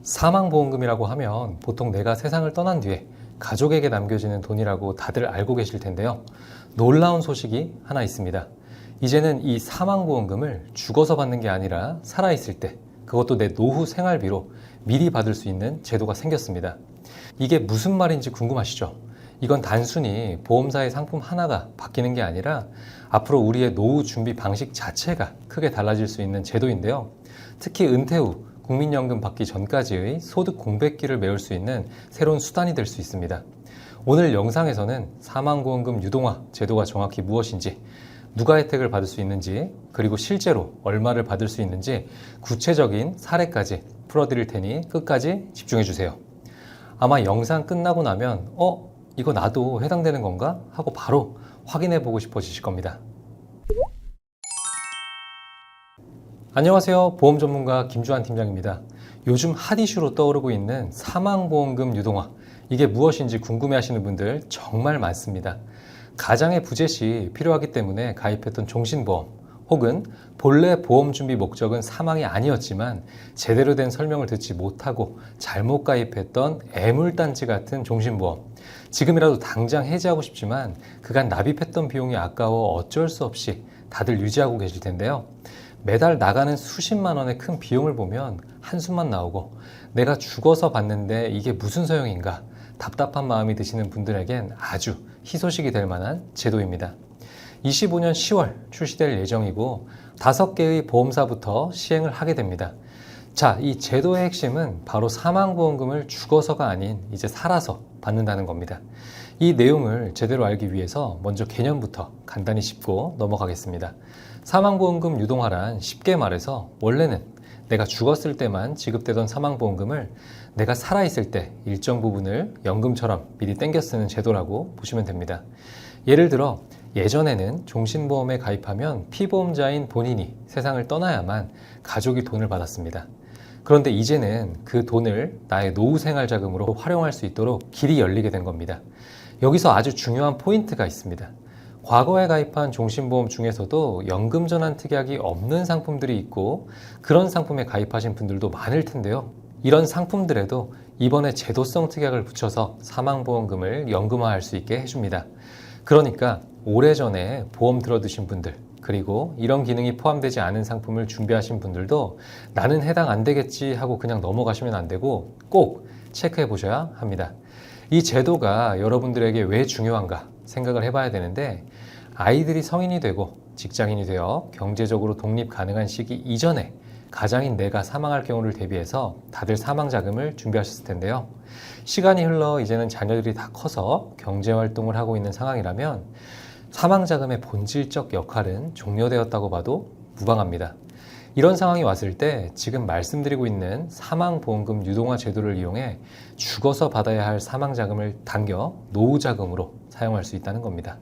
사망보험금이라고 하면 보통 내가 세상을 떠난 뒤에 가족에게 남겨지는 돈이라고 다들 알고 계실 텐데요. 놀라운 소식이 하나 있습니다. 이제는 이 사망보험금을 죽어서 받는 게 아니라 살아있을 때, 그것도 내 노후 생활비로 미리 받을 수 있는 제도가 생겼습니다. 이게 무슨 말인지 궁금하시죠? 이건 단순히 보험사의 상품 하나가 바뀌는 게 아니라 앞으로 우리의 노후 준비 방식 자체가 크게 달라질 수 있는 제도인데요. 특히 은퇴 후 국민연금 받기 전까지의 소득 공백기를 메울 수 있는 새로운 수단이 될 수 있습니다. 오늘 영상에서는 사망보험금 유동화 제도가 정확히 무엇인지, 누가 혜택을 받을 수 있는지, 그리고 실제로 얼마를 받을 수 있는지 구체적인 사례까지 풀어드릴 테니 끝까지 집중해 주세요. 아마 영상 끝나고 나면 이거 나도 해당되는 건가? 하고 바로 확인해 보고 싶어지실 겁니다. 안녕하세요. 보험 전문가 김주환 팀장입니다. 요즘 핫 이슈로 떠오르고 있는 사망보험금 유동화, 이게 무엇인지 궁금해 하시는 분들 정말 많습니다. 가장의 부재 시 필요하기 때문에 가입했던 종신보험, 혹은 본래 보험 준비 목적은 사망이 아니었지만 제대로 된 설명을 듣지 못하고 잘못 가입했던 애물단지 같은 종신보험, 지금이라도 당장 해지하고 싶지만 그간 납입했던 비용이 아까워 어쩔 수 없이 다들 유지하고 계실 텐데요. 매달 나가는 수십만 원의 큰 비용을 보면 한숨만 나오고 내가 죽어서 받는데 이게 무슨 소용인가 답답한 마음이 드시는 분들에겐 아주 희소식이 될 만한 제도입니다. 25년 10월 출시될 예정이고 5개의 보험사부터 시행을 하게 됩니다. 자, 이 제도의 핵심은 바로 사망보험금을 죽어서가 아닌 이제 살아서 받는다는 겁니다. 이 내용을 제대로 알기 위해서 먼저 개념부터 간단히 짚고 넘어가겠습니다. 사망보험금 유동화란 쉽게 말해서 원래는 내가 죽었을 때만 지급되던 사망보험금을 내가 살아있을 때 일정 부분을 연금처럼 미리 땡겨 쓰는 제도라고 보시면 됩니다. 예를 들어 예전에는 종신보험에 가입하면 피보험자인 본인이 세상을 떠나야만 가족이 돈을 받았습니다. 그런데 이제는 그 돈을 나의 노후생활자금으로 활용할 수 있도록 길이 열리게 된 겁니다. 여기서 아주 중요한 포인트가 있습니다. 과거에 가입한 종신보험 중에서도 연금전환 특약이 없는 상품들이 있고 그런 상품에 가입하신 분들도 많을 텐데요. 이런 상품들에도 이번에 제도성 특약을 붙여서 사망보험금을 연금화할 수 있게 해줍니다. 그러니까 오래전에 보험 들어두신 분들, 그리고 이런 기능이 포함되지 않은 상품을 준비하신 분들도 나는 해당 안 되겠지 하고 그냥 넘어가시면 안 되고 꼭 체크해 보셔야 합니다. 이 제도가 여러분들에게 왜 중요한가 생각을 해봐야 되는데, 아이들이 성인이 되고 직장인이 되어 경제적으로 독립 가능한 시기 이전에 가장인 내가 사망할 경우를 대비해서 다들 사망자금을 준비하셨을 텐데요. 시간이 흘러 이제는 자녀들이 다 커서 경제활동을 하고 있는 상황이라면 사망자금의 본질적 역할은 종료되었다고 봐도 무방합니다. 이런 상황이 왔을 때 지금 말씀드리고 있는 사망보험금 유동화 제도를 이용해 죽어서 받아야 할 사망자금을 당겨 노후자금으로 사용할 수 있다는 겁니다.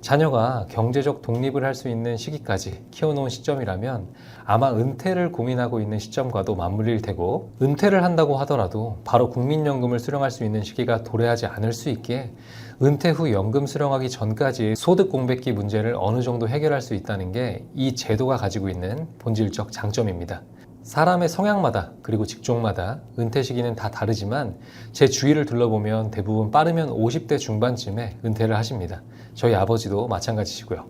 자녀가 경제적 독립을 할 수 있는 시기까지 키워놓은 시점이라면 아마 은퇴를 고민하고 있는 시점과도 맞물릴 테고, 은퇴를 한다고 하더라도 바로 국민연금을 수령할 수 있는 시기가 도래하지 않을 수 있기에 은퇴 후 연금 수령하기 전까지의 소득 공백기 문제를 어느 정도 해결할 수 있다는 게 이 제도가 가지고 있는 본질적 장점입니다. 사람의 성향마다 그리고 직종마다 은퇴 시기는 다 다르지만 제 주위를 둘러보면 대부분 빠르면 50대 중반쯤에 은퇴를 하십니다. 저희 아버지도 마찬가지시고요.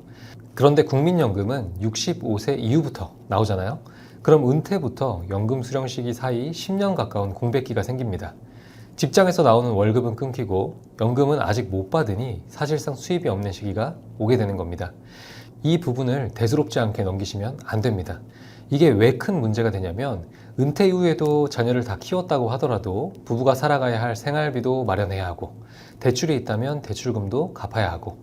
그런데 국민연금은 65세 이후부터 나오잖아요. 그럼 은퇴부터 연금 수령 시기 사이 10년 가까운 공백기가 생깁니다. 직장에서 나오는 월급은 끊기고 연금은 아직 못 받으니 사실상 수입이 없는 시기가 오게 되는 겁니다. 이 부분을 대수롭지 않게 넘기시면 안 됩니다. 이게 왜 큰 문제가 되냐면 은퇴 이후에도 자녀를 다 키웠다고 하더라도 부부가 살아가야 할 생활비도 마련해야 하고, 대출이 있다면 대출금도 갚아야 하고,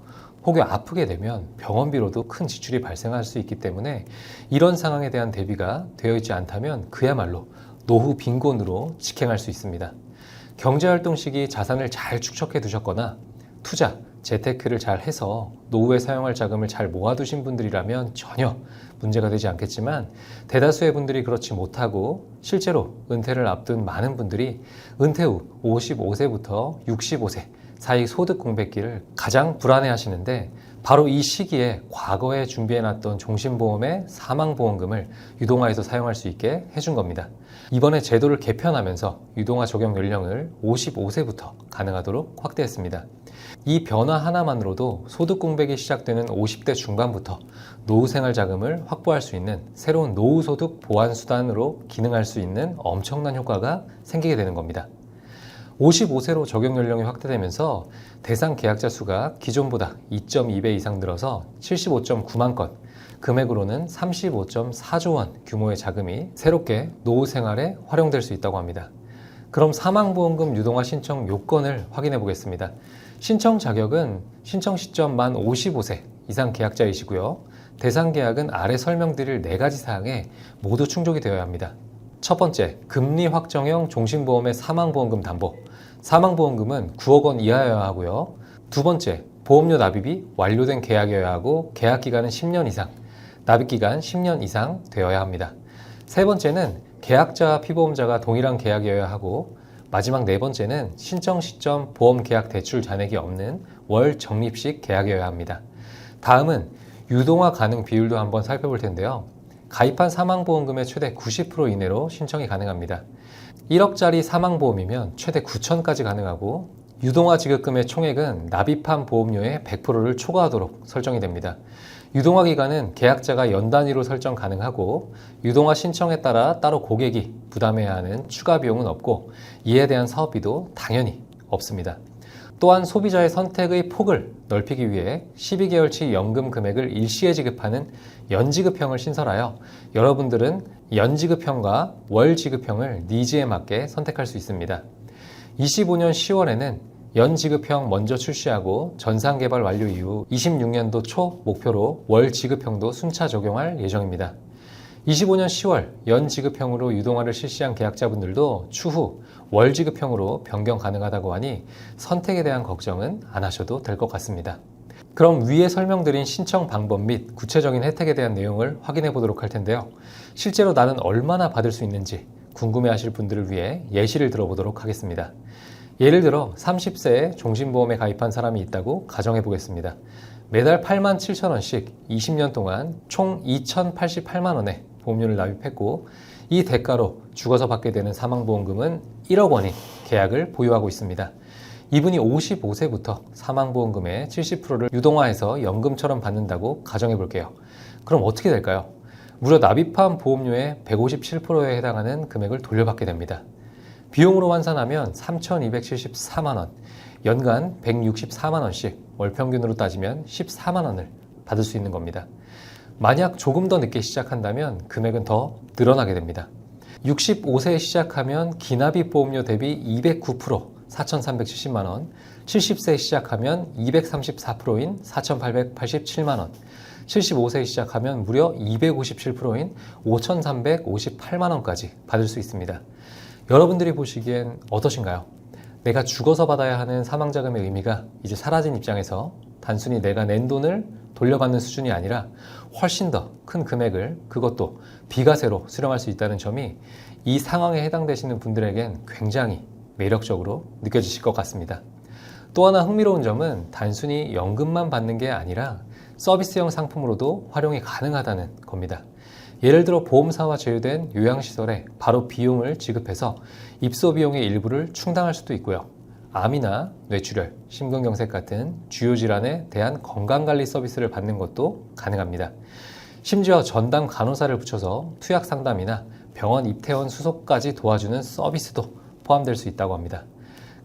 혹여 아프게 되면 병원비로도 큰 지출이 발생할 수 있기 때문에 이런 상황에 대한 대비가 되어 있지 않다면 그야말로 노후 빈곤으로 직행할 수 있습니다. 경제활동 시기 자산을 잘 축적해 두셨거나 투자, 재테크를 잘 해서 노후에 사용할 자금을 잘 모아두신 분들이라면 전혀 문제가 되지 않겠지만, 대다수의 분들이 그렇지 못하고 실제로 은퇴를 앞둔 많은 분들이 은퇴 후 55세부터 65세 사이 소득 공백기를 가장 불안해 하시는데, 바로 이 시기에 과거에 준비해놨던 종신보험의 사망보험금을 유동화해서 사용할 수 있게 해준 겁니다. 이번에 제도를 개편하면서 유동화 적용 연령을 55세부터 가능하도록 확대했습니다. 이 변화 하나만으로도 소득 공백이 시작되는 50대 중반부터 노후생활 자금을 확보할 수 있는 새로운 노후소득 보완수단으로 기능할 수 있는 엄청난 효과가 생기게 되는 겁니다. 55세로 적용 연령이 확대되면서 대상 계약자 수가 기존보다 2.2배 이상 늘어서 75.9만 건, 금액으로는 35.4조 원 규모의 자금이 새롭게 노후 생활에 활용될 수 있다고 합니다. 그럼 사망보험금 유동화 신청 요건을 확인해 보겠습니다. 신청 자격은 신청 시점 만 55세 이상 계약자이시고요. 대상 계약은 아래 설명드릴 4가지 사항에 모두 충족이 되어야 합니다. 첫 번째, 금리 확정형 종신보험의 사망보험금 담보. 사망보험금은 9억 원 이하여야 하고요. 두 번째, 보험료 납입이 완료된 계약이어야 하고 계약기간은 10년 이상, 납입기간 10년 이상 되어야 합니다. 세 번째는 계약자와 피보험자가 동일한 계약이어야 하고, 마지막 네 번째는 신청 시점 보험 계약 대출 잔액이 없는 월 적립식 계약이어야 합니다. 다음은 유동화 가능 비율도 한번 살펴볼 텐데요. 가입한 사망보험금의 최대 90% 이내로 신청이 가능합니다. 1억짜리 사망보험이면 최대 9천까지 가능하고, 유동화 지급금의 총액은 납입한 보험료의 100%를 초과하도록 설정이 됩니다. 유동화 기간은 계약자가 연 단위로 설정 가능하고, 유동화 신청에 따라 따로 고객이 부담해야 하는 추가 비용은 없고, 이에 대한 사업비도 당연히 없습니다. 또한 소비자의 선택의 폭을 넓히기 위해 12개월치 연금 금액을 일시에 지급하는 연지급형을 신설하여 여러분들은 연지급형과 월지급형을 니즈에 맞게 선택할 수 있습니다. 25년 10월에는 연지급형 먼저 출시하고 전산개발 완료 이후 26년도 초 목표로 월지급형도 순차 적용할 예정입니다. 25년 10월 연지급형으로 유동화를 실시한 계약자분들도 추후 월지급형으로 변경 가능하다고 하니 선택에 대한 걱정은 안 하셔도 될 것 같습니다. 그럼 위에 설명드린 신청 방법 및 구체적인 혜택에 대한 내용을 확인해 보도록 할 텐데요. 실제로 나는 얼마나 받을 수 있는지 궁금해 하실 분들을 위해 예시를 들어보도록 하겠습니다. 예를 들어 30세에 종신보험에 가입한 사람이 있다고 가정해 보겠습니다. 매달 8만 7천 원씩 20년 동안 총 2,088만 원의 보험료를 납입했고, 이 대가로 죽어서 받게 되는 사망보험금은 1억 원인 계약을 보유하고 있습니다. 이분이 55세부터 사망보험금의 70%를 유동화해서 연금처럼 받는다고 가정해 볼게요. 그럼 어떻게 될까요? 무려 납입한 보험료의 157%에 해당하는 금액을 돌려받게 됩니다. 비용으로 환산하면 3,274만 원, 연간 164만 원씩 월 평균으로 따지면 14만 원을 받을 수 있는 겁니다. 만약 조금 더 늦게 시작한다면 금액은 더 늘어나게 됩니다. 65세에 시작하면 기납입 보험료 대비 209%, 4,370만 원, 70세에 시작하면 234%인 4,887만 원, 75세에 시작하면 무려 257%인 5,358만 원까지 받을 수 있습니다. 여러분들이 보시기엔 어떠신가요? 내가 죽어서 받아야 하는 사망자금의 의미가 이제 사라진 입장에서 단순히 내가 낸 돈을 돌려받는 수준이 아니라 훨씬 더 큰 금액을, 그것도 비과세로 수령할 수 있다는 점이 이 상황에 해당되시는 분들에겐 굉장히 매력적으로 느껴지실 것 같습니다. 또 하나 흥미로운 점은 단순히 연금만 받는 게 아니라 서비스형 상품으로도 활용이 가능하다는 겁니다. 예를 들어 보험사와 제휴된 요양시설에 바로 비용을 지급해서 입소 비용의 일부를 충당할 수도 있고요. 암이나 뇌출혈, 심근경색 같은 주요 질환에 대한 건강관리 서비스를 받는 것도 가능합니다. 심지어 전담 간호사를 붙여서 투약 상담이나 병원 입퇴원 수속까지 도와주는 서비스도 포함될 수 있다고 합니다.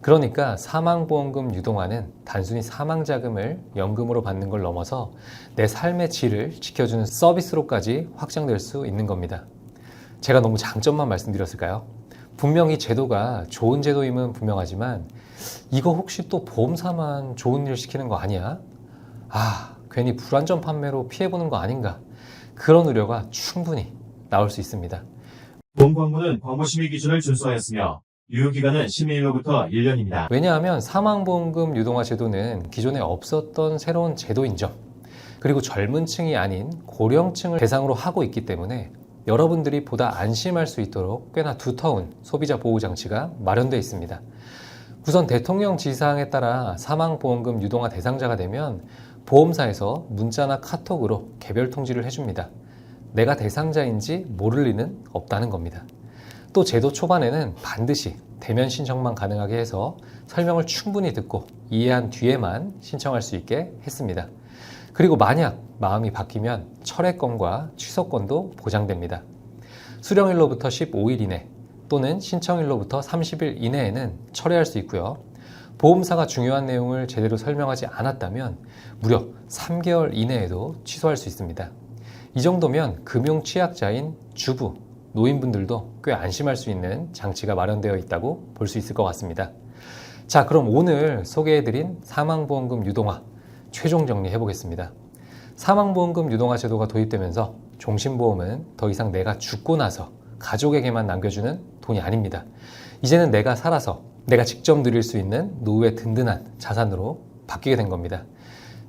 그러니까 사망보험금 유동화는 단순히 사망자금을 연금으로 받는 걸 넘어서 내 삶의 질을 지켜주는 서비스로까지 확장될 수 있는 겁니다. 제가 너무 장점만 말씀드렸을까요? 분명히 제도가 좋은 제도임은 분명하지만 이거 혹시 또 보험사만 좋은 일 시키는 거 아니야? 괜히 불안전 판매로 피해보는 거 아닌가? 그런 우려가 충분히 나올 수 있습니다. 본 광고는 광고심의 기준을 준수하였으며 유효기간은 심의일로부터 1년입니다. 왜냐하면 사망보험금 유동화 제도는 기존에 없었던 새로운 제도인 점, 그리고 젊은 층이 아닌 고령층을 대상으로 하고 있기 때문에 여러분들이 보다 안심할 수 있도록 꽤나 두터운 소비자 보호 장치가 마련되어 있습니다. 우선 대통령 지시사항에 따라 사망보험금 유동화 대상자가 되면 보험사에서 문자나 카톡으로 개별 통지를 해줍니다. 내가 대상자인지 모를 리는 없다는 겁니다. 또 제도 초반에는 반드시 대면 신청만 가능하게 해서 설명을 충분히 듣고 이해한 뒤에만 신청할 수 있게 했습니다. 그리고 만약 마음이 바뀌면 철회권과 취소권도 보장됩니다. 수령일로부터 15일 이내 또는 신청일로부터 30일 이내에는 철회할 수 있고요. 보험사가 중요한 내용을 제대로 설명하지 않았다면 무려 3개월 이내에도 취소할 수 있습니다. 이 정도면 금융 취약자인 주부, 노인분들도 꽤 안심할 수 있는 장치가 마련되어 있다고 볼 수 있을 것 같습니다. 자, 그럼 오늘 소개해드린 사망보험금 유동화 최종 정리해 보겠습니다. 사망보험금 유동화 제도가 도입되면서 종신보험은 더 이상 내가 죽고 나서 가족에게만 남겨주는 돈이 아닙니다. 이제는 내가 살아서 내가 직접 누릴 수 있는 노후의 든든한 자산으로 바뀌게 된 겁니다.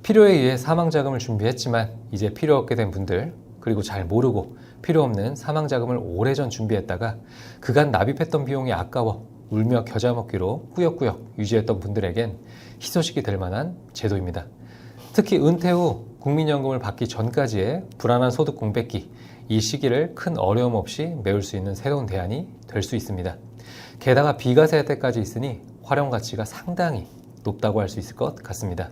필요에 의해 사망자금을 준비했지만 이제 필요 없게 된 분들, 그리고 잘 모르고 필요 없는 사망자금을 오래전 준비했다가 그간 납입했던 비용이 아까워 울며 겨자 먹기로 꾸역꾸역 유지했던 분들에겐 희소식이 될 만한 제도입니다. 특히 은퇴 후 국민연금을 받기 전까지의 불안한 소득 공백기, 이 시기를 큰 어려움 없이 메울 수 있는 새로운 대안이 될 수 있습니다. 게다가 비과세 혜택까지 있으니 활용 가치가 상당히 높다고 할 수 있을 것 같습니다.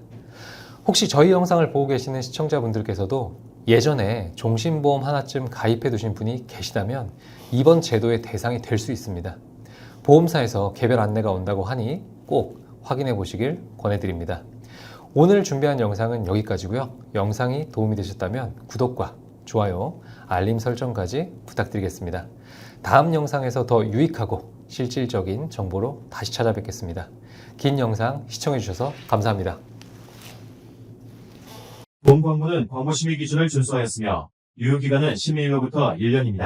혹시 저희 영상을 보고 계시는 시청자분들께서도 예전에 종신보험 하나쯤 가입해 두신 분이 계시다면 이번 제도의 대상이 될 수 있습니다. 보험사에서 개별 안내가 온다고 하니 꼭 확인해 보시길 권해드립니다. 오늘 준비한 영상은 여기까지고요. 영상이 도움이 되셨다면 구독과 좋아요, 알림 설정까지 부탁드리겠습니다. 다음 영상에서 더 유익하고 실질적인 정보로 다시 찾아뵙겠습니다. 긴 영상 시청해 주셔서 감사합니다. 보험광고는 광고심의 기준을 준수하였으며 유효기간은 심의일로부터 1년입니다.